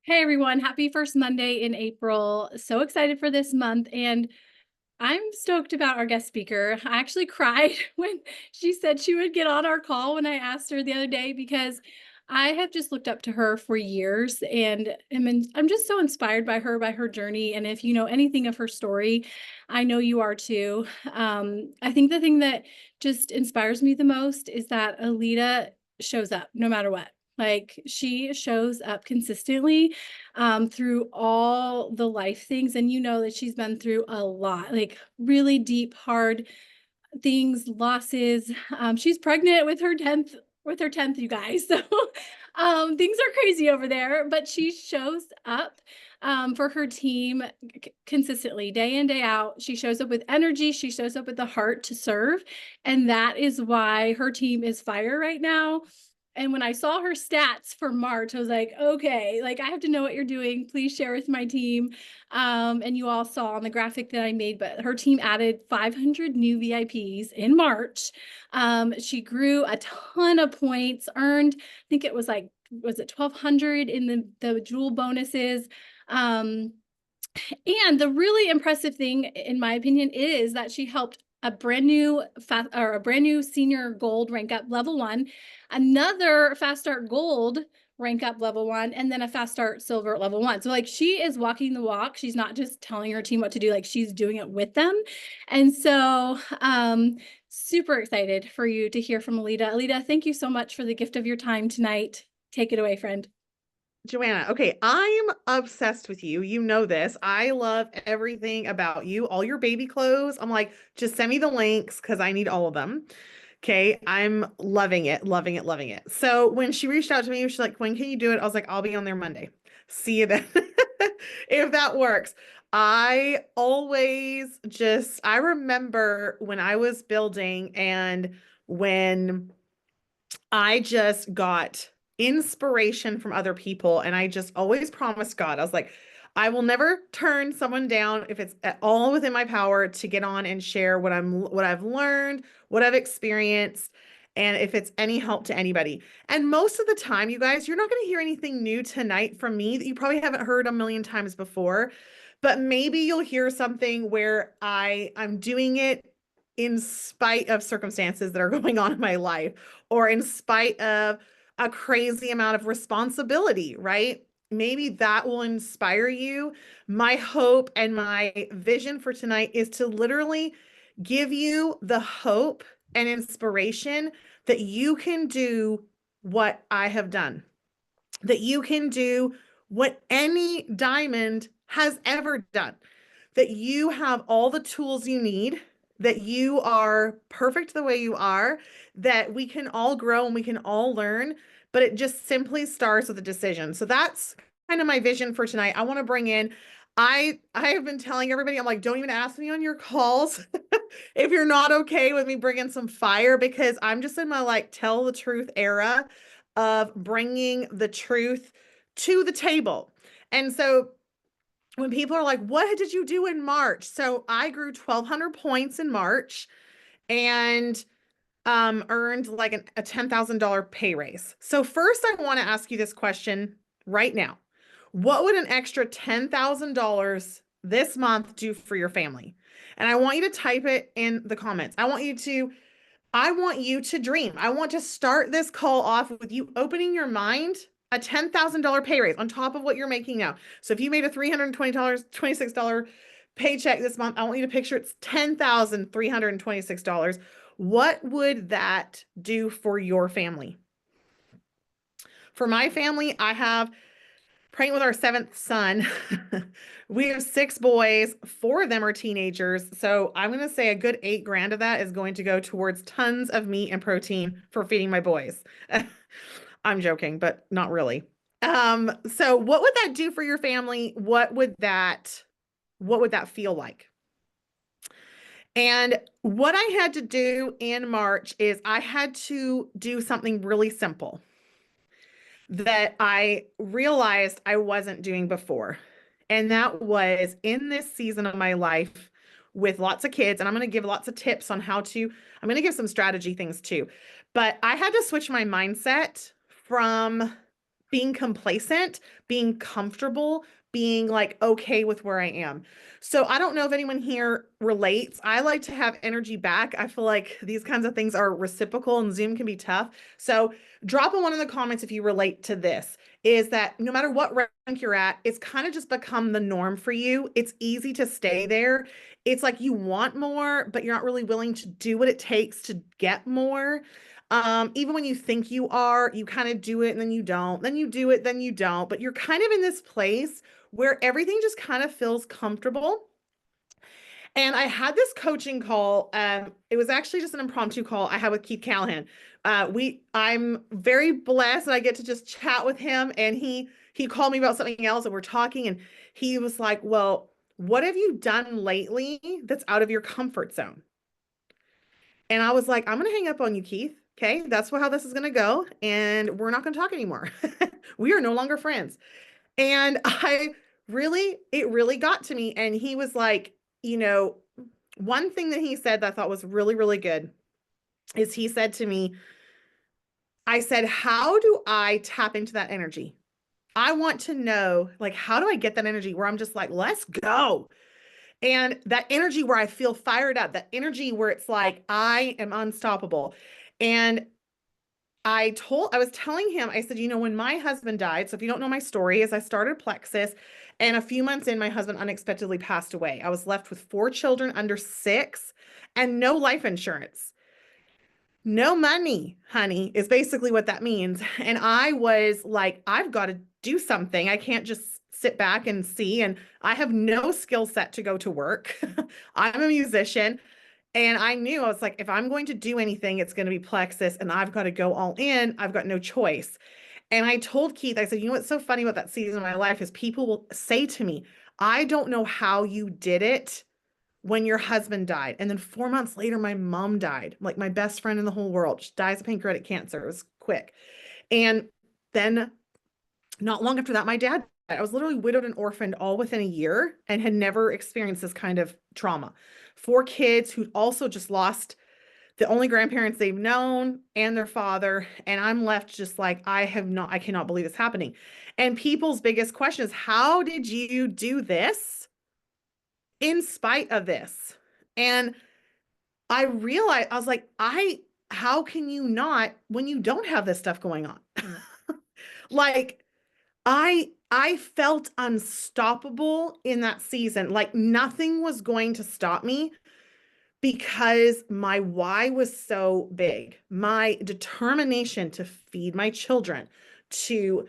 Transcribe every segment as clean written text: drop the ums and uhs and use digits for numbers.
Hey everyone, happy first Monday in April. So excited for this month, and I'm stoked about our guest speaker. I actually cried when she said she would get on our call when I asked her the other day because I have just looked up to her for years and I'm just so inspired by her journey. And if you know anything of her story, I know you are too. I think the thing that just inspires me the most is that Alita shows up no matter what. Like she shows up consistently through all the life things. And you know that she's been through a lot, like really deep, hard things, losses. She's pregnant with her 10th, you guys. So things are crazy over there, but she shows up for her team consistently, day in, day out. She shows up with energy. She shows up with the heart to serve. And that is why her team is fire right now. And when I saw her stats for March, I was like, okay, like I have to know what you're doing. Please share with my team. And you all saw on the graphic that I made, but her team added 500 new VIPs in March. She grew a ton of points, earned, I think it was like, was it 1,200 in the jewel bonuses? Um, and the really impressive thing, in my opinion, is that she helped a brand new senior gold rank up level 1, another fast start gold rank up level 1, and then a fast start silver level 1. So like she is walking the walk. She's not just telling her team what to do, like she's doing it with them. And so super excited for you to hear from Alita. Alita, thank you so much for the gift of your time tonight. Take it away, friend. Joanna, okay, I'm obsessed with you. You know this. I love everything about you, all your baby clothes. I'm like, just send me the links because I need all of them. Okay, I'm loving it, loving it, loving it. So when she reached out to me, she's like, when can you do it? I was like, I'll be on there Monday. See you then. If that works. I remember when I was building and when I just got inspiration from other people, and I just always promised God, I was like, I will never turn someone down if it's at all within my power to get on and share what I've learned, what I've experienced, and if it's any help to anybody. And most of the time, you guys, you're not going to hear anything new tonight from me that you probably haven't heard a million times before. But maybe you'll hear something where I'm doing it in spite of circumstances that are going on in my life, or in spite of a crazy amount of responsibility, right? Maybe that will inspire you. My hope and my vision for tonight is to literally give you the hope and inspiration that you can do what I have done, that you can do what any diamond has ever done, that you have all the tools you need, that you are perfect the way you are, that we can all grow and we can all learn, but it just simply starts with a decision. So that's kind of my vision for tonight. I want to bring in I have been telling everybody, I'm like, don't even ask me on your calls if you're not okay with me bringing some fire, because I'm just in my like tell the truth era of bringing the truth to the table. And so when people are like, what did you do in March? So I grew 1,200 points in March and earned like a $10,000 pay raise. So first I want to ask you this question right now. What would an extra $10,000 this month do for your family? And I want you to type it in the comments. I want you to dream. I want to start this call off with you opening your mind, a $10,000 pay raise on top of what you're making now. So if you made a $320, $26 paycheck this month, I want you to picture it's $10,326. What would that do for your family? For my family, I have pregnant with our seventh son. We have six boys. Four of them are teenagers. So I'm going to say a good 8 grand of that is going to go towards tons of meat and protein for feeding my boys. I'm joking, but not really. So what would that do for your family? What would that feel like? And what I had to do in March is I had to do something really simple that I realized I wasn't doing before. And that was in this season of my life with lots of kids. And I'm going to give lots of tips on I'm going to give some strategy things too. But I had to switch my mindset from being complacent, being comfortable, being like okay with where I am. So I don't know if anyone here relates. I like to have energy back. I feel like these kinds of things are reciprocal and Zoom can be tough. So drop a one in the comments if you relate to this. Is that no matter what rank you're at, it's kind of just become the norm for you. It's easy to stay there. It's like you want more, but you're not really willing to do what it takes to get more. Even when you think you are, you kind of do it and then you don't, then you do it, then you don't, but you're kind of in this place where everything just kind of feels comfortable. And I had this coaching call. It was actually just an impromptu call I had with Keith Callahan. I'm very blessed that I get to just chat with him. And he called me about something else, and we're talking, and he was like, "Well, what have you done lately that's out of your comfort zone?" And I was like, "I'm gonna hang up on you, Keith. Okay, that's how this is gonna go, and we're not gonna talk anymore. We are no longer friends." And it really got to me. And he was like, you know, one thing that he said that I thought was really, really good is he said to me, I said, how do I tap into that energy? I want to know, like, how do I get that energy where I'm just like, let's go. And that energy where I feel fired up, that energy where it's like, I am unstoppable. And I was telling him, I said, when my husband died, so if you don't know my story, is I started Plexus, and a few months in, my husband unexpectedly passed away. I was left with 4 children under 6 and no life insurance. No money, honey, is basically what that means. And I was like, I've got to do something. I can't just sit back and see. And I have no skill set to go to work. I'm a musician. And I knew, I was like, if I'm going to do anything, it's going to be Plexus, and I've got to go all in. I've got no choice. And I told Keith, I said, what's so funny about that season of my life is people will say to me, I don't know how you did it when your husband died. And then 4 months later, my mom died, like my best friend in the whole world. She dies of pancreatic cancer. It was quick. And then not long after that, my dad died. I was literally widowed and orphaned all within a year and had never experienced this kind of trauma. 4 kids who also just lost the only grandparents they've known and their father. And I'm left just like, I cannot believe this happening. And people's biggest question is, how did you do this in spite of this? And I realized, I was like, how can you not when you don't have this stuff going on? Like, I felt unstoppable in that season. Like nothing was going to stop me because my why was so big. My determination to feed my children, to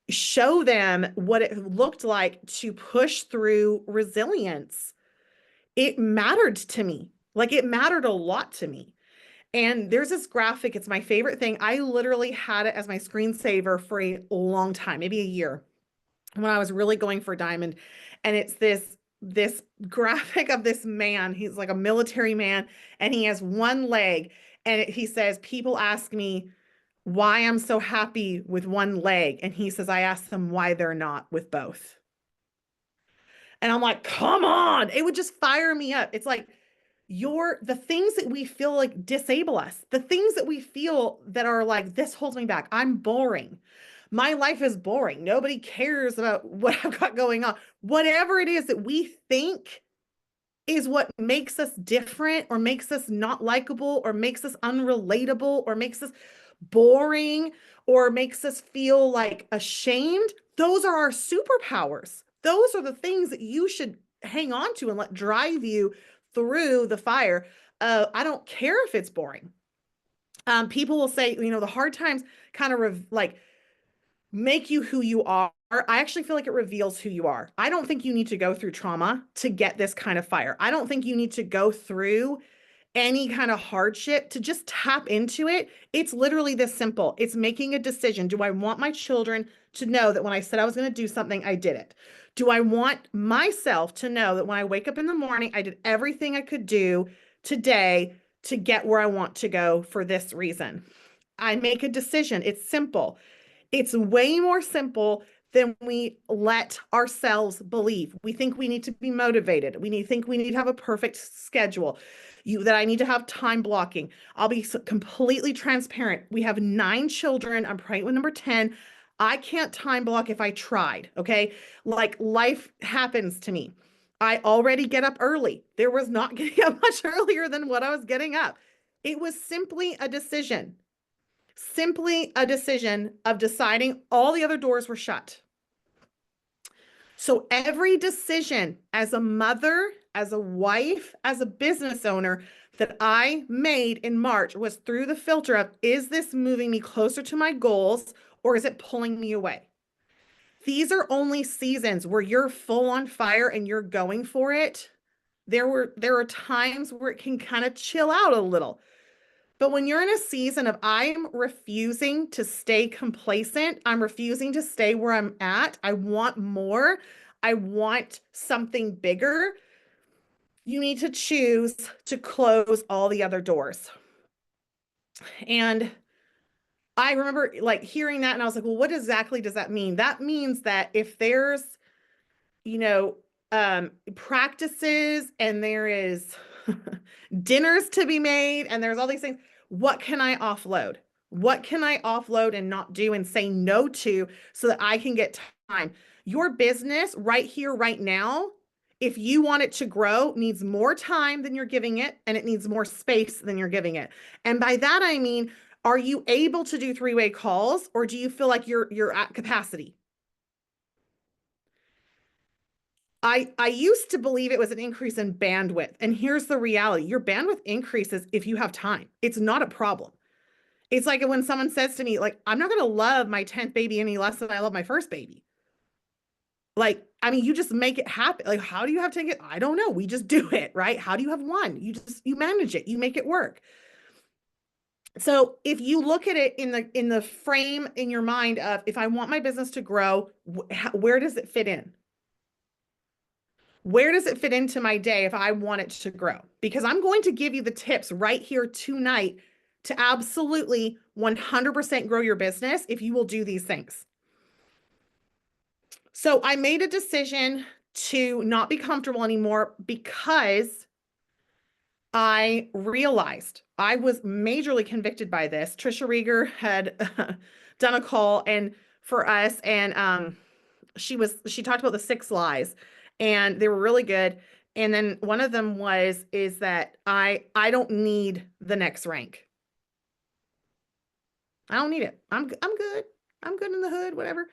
show them what it looked like to push through resilience. It mattered to me. Like it mattered a lot to me. And there's this graphic, it's my favorite thing. I literally had it as my screensaver for a long time, maybe a year, when I was really going for diamond. And it's this graphic of this man. He's like a military man, and he has one leg. And he says, people ask me why I'm so happy with one leg. And he says, I ask them why they're not with both. And I'm like, come on. It would just fire me up. It's like, the things that we feel like disable us, the things that we feel that are like, this holds me back. I'm boring. My life is boring. Nobody cares about what I've got going on. Whatever it is that we think is what makes us different or makes us not likable or makes us unrelatable or makes us boring or makes us feel like ashamed. Those are our superpowers. Those are the things that you should hang on to and let drive you through the fire. I don't care if it's boring. People will say, the hard times kind of like make you who you are. I actually feel like it reveals who you are. I don't think you need to go through trauma to get this kind of fire. I don't think you need to go through any kind of hardship to just tap into it. It's literally this simple. It's making a decision. Do I want my children to know that when I said I was going to do something, I did it? Do I want myself to know that when I wake up in the morning, I did everything I could do today to get where I want to go for this reason? I make a decision. It's simple. It's way more simple than we let ourselves believe. We think we need to be motivated. Think we need to have a perfect schedule. That I need to have time blocking. I'll be completely transparent. We have 9 children. I'm pregnant with number 10. I can't time block if I tried. Okay. Like life happens to me. I already get up early. There was not getting up much earlier than what I was getting up. It was simply a decision of deciding all the other doors were shut. So every decision as a mother, as a wife, as a business owner that I made in March was through the filter of, is this moving me closer to my goals or is it pulling me away? These are only seasons where you're full on fire and you're going for it. There are times where it can kind of chill out a little. But when you're in a season of I'm refusing to stay complacent, I'm refusing to stay where I'm at, I want more, I want something bigger, you need to choose to close all the other doors. And I remember like hearing that and I was like, well, what exactly does that mean? That means that if there's, you know, practices and there is dinners to be made and there's all these things, what can I offload? What can I offload and not do and say no to so that I can get time? Your business right here, right now, if you want it to grow, needs more time than you're giving it, and it needs more space than you're giving it. And by that, I mean, are you able to do three-way calls or do you feel like you're at capacity? I used to believe it was an increase in bandwidth. And here's the reality. Your bandwidth increases if you have time. It's not a problem. It's like when someone says to me, like, I'm not going to love my 10th baby any less than I love my first baby. Like, I mean, you just make it happen. Like, how do you have 10 kids? I don't know. We just do it, right? How do you have one? You manage it. You make it work. So if you look at it in the frame in your mind of, if I want my business to grow, where does it fit in? Where does it fit into my day if I want it to grow? Because I'm going to give you the tips right here tonight to absolutely 100% grow your business if you will do these things. So I made a decision to not be comfortable anymore because I realized I was majorly convicted by this. Trisha Rieger had done a call and for us, and she talked about the 6 lies, and they were really good. And then one of them is that I don't need the next rank. I don't need it. I'm good. I'm good in the hood, whatever.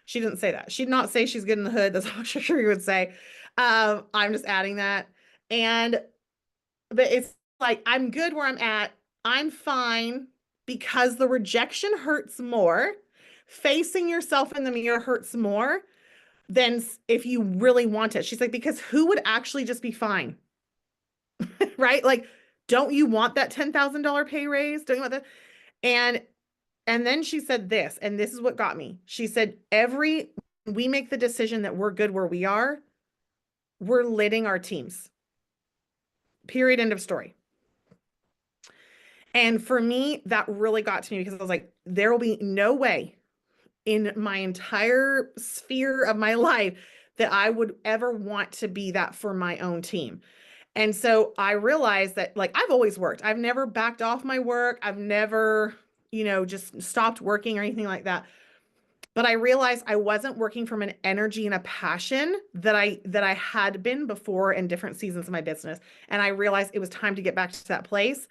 She didn't say that. She did not say she's good in the hood. That's what Trisha would say. I'm just adding that. But it's like, I'm good where I'm at. I'm fine because the rejection hurts more. Facing yourself in the mirror hurts more than if you really want it. She's like, because who would actually just be fine? Right? Like, don't you want that $10,000 pay raise? Don't you want that? And then she said this, and this is what got me. She said, we make the decision that we're good where we are, we're letting our teams. Period. End of story. And for me, that really got to me because I was like, there will be no way in my entire sphere of my life that I would ever want to be that for my own team. And so I realized that, like, I've always worked. I've never backed off my work. I've never, just stopped working or anything like that. But I realized I wasn't working from an energy and a passion that I had been before in different seasons of my business. And I realized it was time to get back to that place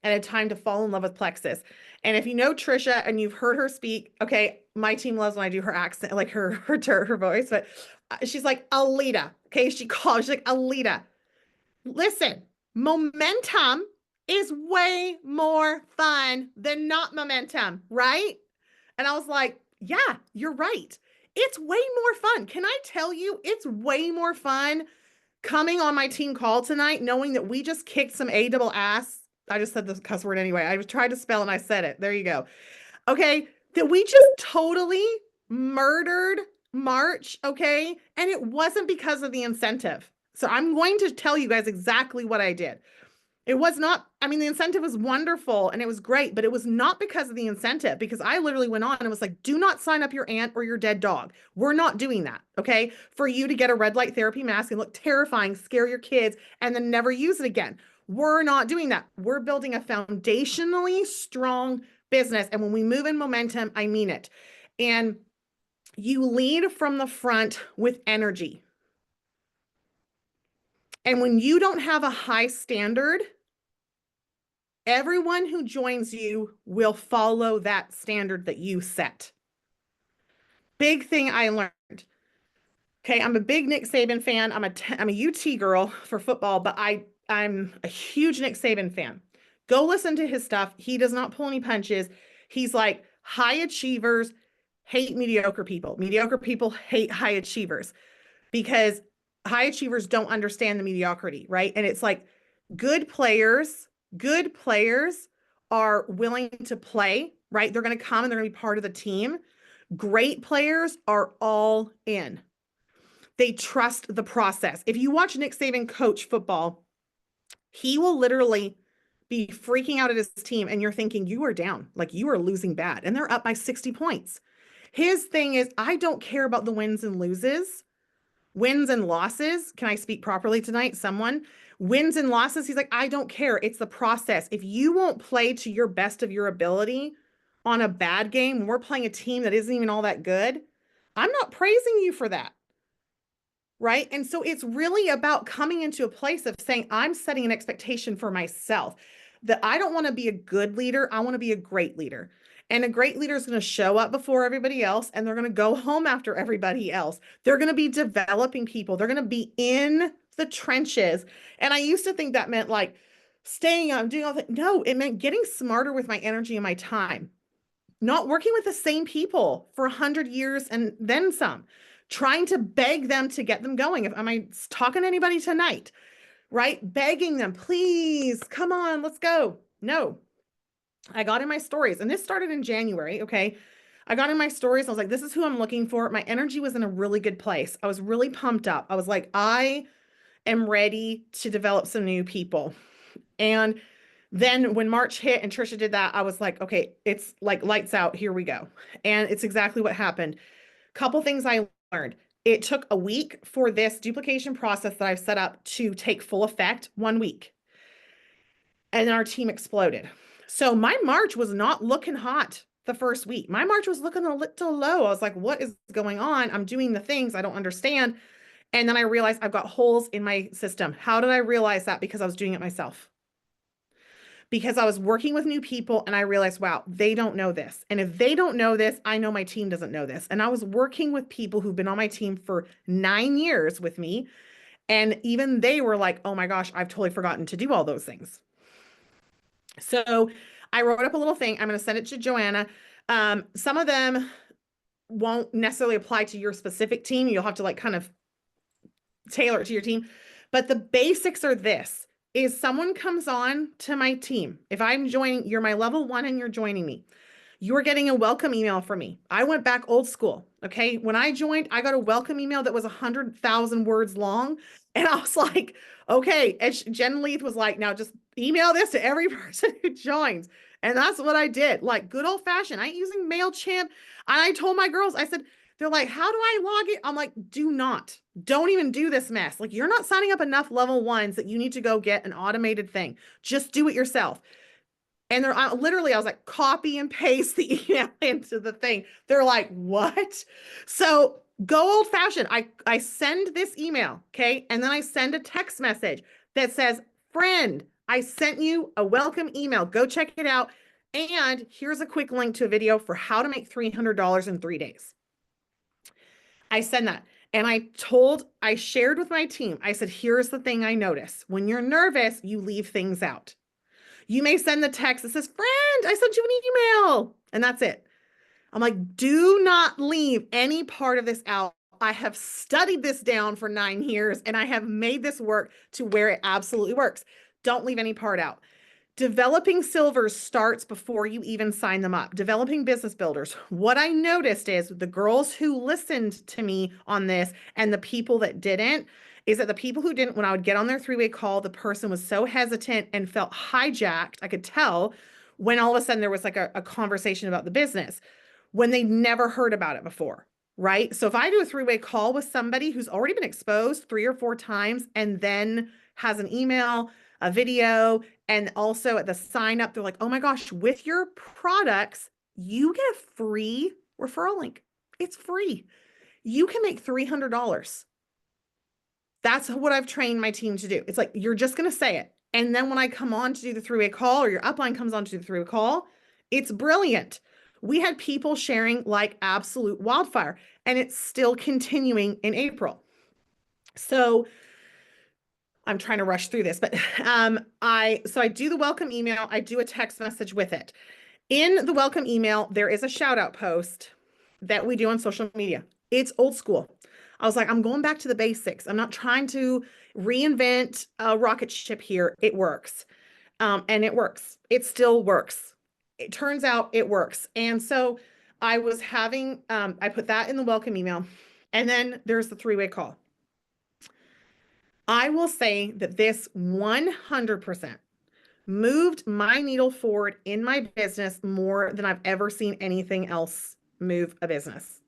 and a time to fall in love with Plexus. And if you know Trisha and you've heard her speak, okay, my team loves when I do her accent, like her voice, but she's like, Alita. Okay, she's like, Alita, listen, momentum is way more fun than not momentum, right? And I was like, yeah, you're right. It's way more fun. Can I tell you, it's way more fun coming on my team call tonight, knowing that we just kicked some double ass. I just said the cuss word anyway. I tried to spell and I said it. There you go. Okay. That we just totally murdered March. Okay. And it wasn't because of the incentive. So I'm going to tell you guys exactly what I did. It was not, I mean, the incentive was wonderful and it was great, but it was not because of the incentive, because I literally went on and was like, do not sign up your aunt or your dead dog. We're not doing that. Okay. For you to get a red light therapy mask and look terrifying, scare your kids, and then never use it again. We're not doing that. We're building a foundationally strong business. And when we move in momentum, I mean it. And you lead from the front with energy. And when you don't have a high standard, everyone who joins you will follow that standard that you set. Big thing I learned. Okay, I'm a big Nick Saban fan. I'm a UT girl for football, but I'm a huge Nick Saban fan. Go listen to his stuff. He does not pull any punches. He's like, high achievers hate mediocre people. Mediocre people hate high achievers because high achievers don't understand the mediocrity, right? And it's like good players are willing to play, right? They're going to come and they're going to be part of the team. Great players are all in. They trust the process. If you watch Nick Saban coach football, he will literally be freaking out at his team and you're thinking you are down, like you are losing bad, and they're up by 60 points. His thing is, I don't care about the wins and losses. Can I speak properly tonight? Someone wins and losses. He's like, I don't care. It's the process. If you won't play to your best of your ability on a bad game, when we're playing a team that isn't even all that good, I'm not praising you for that. Right. And so it's really about coming into a place of saying, I'm setting an expectation for myself that I don't want to be a good leader. I want to be a great leader. And a great leader is going to show up before everybody else and they're going to go home after everybody else. They're going to be developing people. They're going to be in the trenches. And I used to think that meant like staying on doing all that. No, it meant getting smarter with my energy and my time, not working with the same people for 100 years and then some, trying to beg them to get them going. If am I talking to anybody tonight, right? Begging them, please, come on, let's go. No, I got in my stories, and this started in January. Okay. I got in my stories. I was like, this is who I'm looking for. My energy was in a really good place. I was really pumped up. I was like, I am ready to develop some new people. And then when March hit and Trisha did that, I was like, okay, it's like lights out. Here we go. And it's exactly what happened. Couple things I learned. It took a week for this duplication process that I've set up to take full effect, 1 week. And then our team exploded. So my March was not looking hot the first week. My March was looking a little low. I was like, what is going on? I'm doing the things I don't understand. And then I realized I've got holes in my system. How did I realize that? Because I was doing it myself. Because I was working with new people and I realized, wow, they don't know this. And if they don't know this, I know my team doesn't know this. And I was working with people who've been on my team for 9 years with me. And even they were like, oh my gosh, I've totally forgotten to do all those things. So I wrote up a little thing. I'm going to send it to Joanna. Some of them won't necessarily apply to your specific team. You'll have to like kind of tailor it to your team. But the basics are this: is someone comes on to my team. If I'm joining, you're my level 1 and you're joining me. You're getting a welcome email from me. I went back old school. Okay. When I joined, I got a welcome email that was 100,000 words long. And I was like, okay. And Jen Leith was like, now just email this to every person who joins. And that's what I did. Like good old fashioned. I ain't using MailChimp. And I told my girls, I said, they're like, how do I log it? I'm like, don't even do this mess. Like you're not signing up enough level 1s that you need to go get an automated thing. Just do it yourself. And they're literally, I was like, copy and paste the email into the thing. They're like, what? So go old fashioned. I send this email. Okay. And then I send a text message that says, friend, I sent you a welcome email. Go check it out. And here's a quick link to a video for how to make $300 in 3 days. I send that. And I shared with my team, I said, here's the thing I notice. When you're nervous, you leave things out. You may send the text that says, friend, I sent you an email. And that's it. I'm like, do not leave any part of this out. I have studied this down for 9 years and I have made this work to where it absolutely works. Don't leave any part out. Developing silvers starts before you even sign them up. Developing business builders. What I noticed is the girls who listened to me on this and the people that didn't, is that the people who didn't, when I would get on their three-way call, the person was so hesitant and felt hijacked. I could tell when all of a sudden there was like a conversation about the business when they never heard about it before, right? So if I do a three-way call with somebody who's already been exposed 3 or 4 times and then has an email, a video, and also at the sign up, they're like, oh my gosh, with your products, you get a free referral link. It's free. You can make $300. That's what I've trained my team to do. It's like, you're just going to say it. And then when I come on to do the three-way call, or your upline comes on to do the three-way call, it's brilliant. We had people sharing like absolute wildfire, and it's still continuing in April. So I'm trying to rush through this, but I do the welcome email. I do a text message with it. In the welcome email, there is a shout out post that we do on social media. It's old school. I was like, I'm going back to the basics. I'm not trying to reinvent a rocket ship here. It works. And it works. It still works. It turns out it works. And so I was having, I put that in the welcome email. And then there's the three-way call. I will say that this 100% moved my needle forward in my business more than I've ever seen anything else move a business.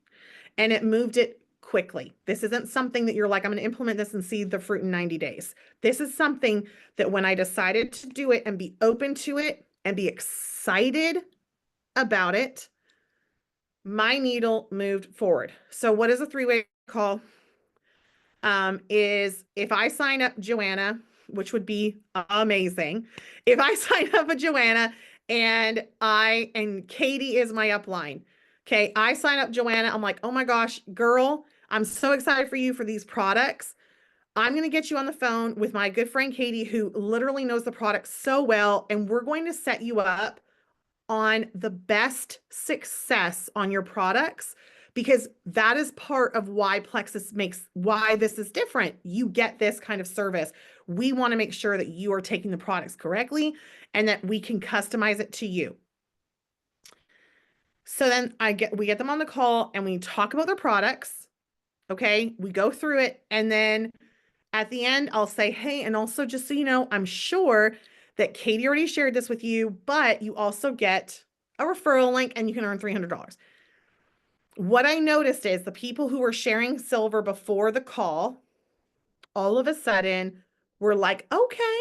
And it moved it quickly. This isn't something that you're like, I'm going to implement this and see the fruit in 90 days. This is something that when I decided to do it and be open to it and be excited about it, my needle moved forward. So what is a three-way call? Is if I sign up Joanna, which would be amazing. If I sign up a Joanna and Katie is my upline. Okay, I sign up Joanna. I'm like, oh my gosh, girl, I'm so excited for you for these products. I'm going to get you on the phone with my good friend Katie, who literally knows the product so well, and we're going to set you up on the best success on your products, because that is part of why Plexus why this is different. You get this kind of service. We want to make sure that you are taking the products correctly and that we can customize it to you. So then we get them on the call and we talk about their products. Okay. We go through it. And then at the end, I'll say, hey, and also just so you know, I'm sure that Katie already shared this with you, but you also get a referral link and you can earn $300. What I noticed is the people who were sharing silver before the call, all of a sudden were like, okay.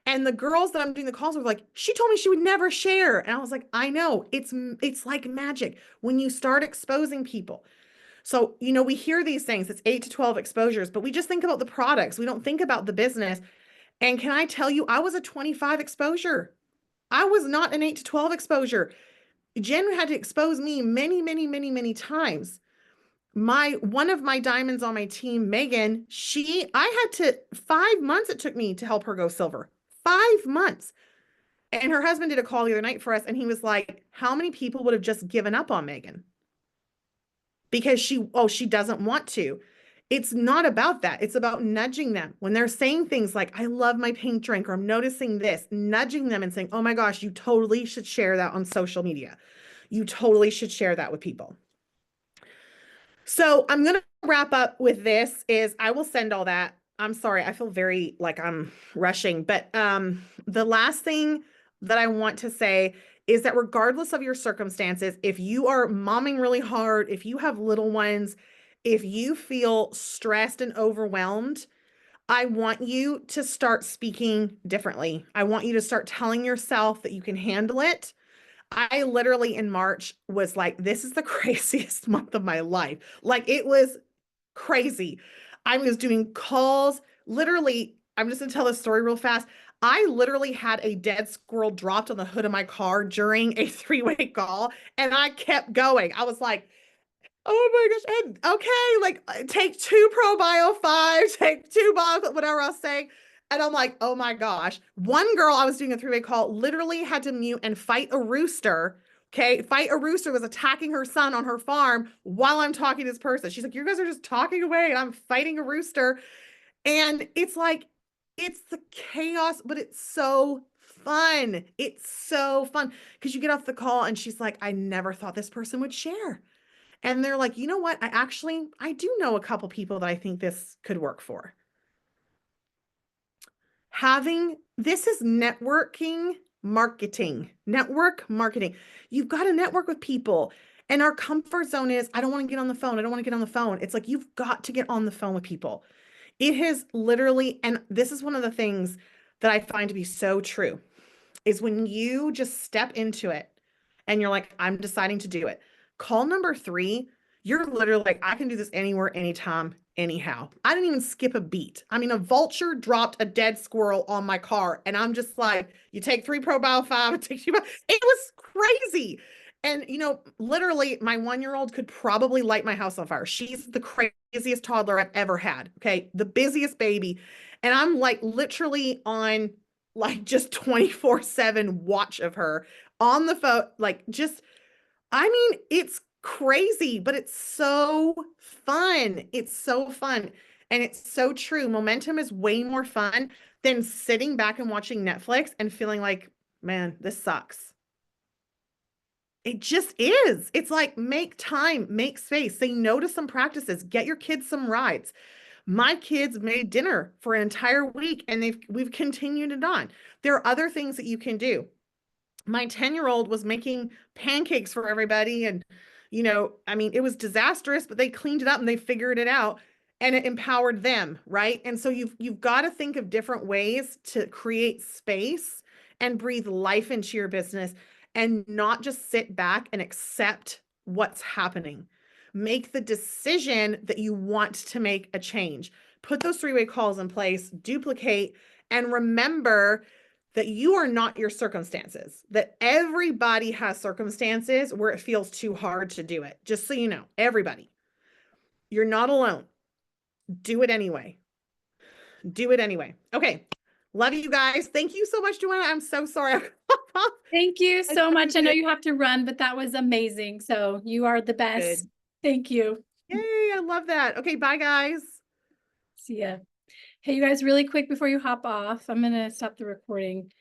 And the girls that I'm doing the calls with were like, she told me she would never share. And I was like, I know, it's like magic when you start exposing people. So, you know, we hear these things, it's 8 to 12 exposures, but we just think about the products. We don't think about the business. And can I tell you, I was a 25 exposure. I was not an 8 to 12 exposure. Jen had to expose me many, many, many, many times. One of my diamonds on my team, Megan, I had to 5 months it took me to help her go silver. 5 months. And her husband did a call the other night for us, and he was like, how many people would have just given up on Megan? Because she doesn't want to. It's not about that. It's about nudging them. When they're saying things like, I love my pink drink, or I'm noticing this, nudging them and saying, oh my gosh, you totally should share that on social media. You totally should share that with people. So I'm going to wrap up with this is I will send all that. I'm sorry. I feel very like I'm rushing, but the last thing that I want to say is that regardless of your circumstances, if you are momming really hard, if you have little ones, if you feel stressed and overwhelmed, I want you to start speaking differently. I want you to start telling yourself that you can handle it. I literally in March was like, this is the craziest month of my life. Like it was crazy. I was doing calls. Literally, I'm just gonna tell this story real fast. I literally had a dead squirrel dropped on the hood of my car during a three-way call, and I kept going. I was like, oh my gosh, and okay, like take 2 ProBio 5, take 2 bottles, whatever I was saying. And I'm like, oh my gosh. One girl I was doing a three-way call literally had to mute and fight a rooster. Okay, fight a rooster was attacking her son on her farm while I'm talking to this person. She's like, you guys are just talking away and I'm fighting a rooster. And it's like, it's the chaos, but it's so fun. It's so fun because you get off the call and she's like, I never thought this person would share. And they're like, you know what? I do know a couple people that I think this could work for. this is networking marketing, network marketing. You've got to network with people. And our comfort zone is, I don't want to get on the phone. I don't want to get on the phone. It's like, you've got to get on the phone with people. It has literally, and this is one of the things that I find to be so true, is when you just step into it and you're like, I'm deciding to do it. Call number three, you're literally like, I can do this anywhere, anytime, anyhow. I didn't even skip a beat. I mean, a vulture dropped a dead squirrel on my car, and I'm just like, you take 3 Pro 5, it takes you. It was crazy. And, literally, my 1-year-old could probably light my house on fire. She's the craziest toddler I've ever had. Okay. The busiest baby. And I'm like literally on like just 24/7 watch of her on the phone. Like, just, I mean, it's crazy, but it's so fun. It's so fun. And it's so true. Momentum is way more fun than sitting back and watching Netflix and feeling like, man, this sucks. It just is. It's like, make time, make space, say no to some practices, get your kids some rides. My kids made dinner for an entire week, and we've continued it on. There are other things that you can do. My 10-year-old was making pancakes for everybody, and I mean, it was disastrous, but they cleaned it up and they figured it out, and it empowered them, right? And so you've got to think of different ways to create space and breathe life into your business, and not just sit back and accept what's happening. Make the decision that you want to make a change. Put those 3-way calls in place, duplicate, and remember that you are not your circumstances, that everybody has circumstances where it feels too hard to do it. Just so you know, everybody, you're not alone. Do it anyway. Do it anyway. Okay. Love you guys. Thank you so much, Joanna. I'm so sorry. Thank you I so talked much. I know you you have to run, but that was amazing. So you are the best. good. Thank you. Yay. I love that. Okay. Bye, guys. See ya. Hey, you guys, really quick before you hop off, I'm going to stop the recording.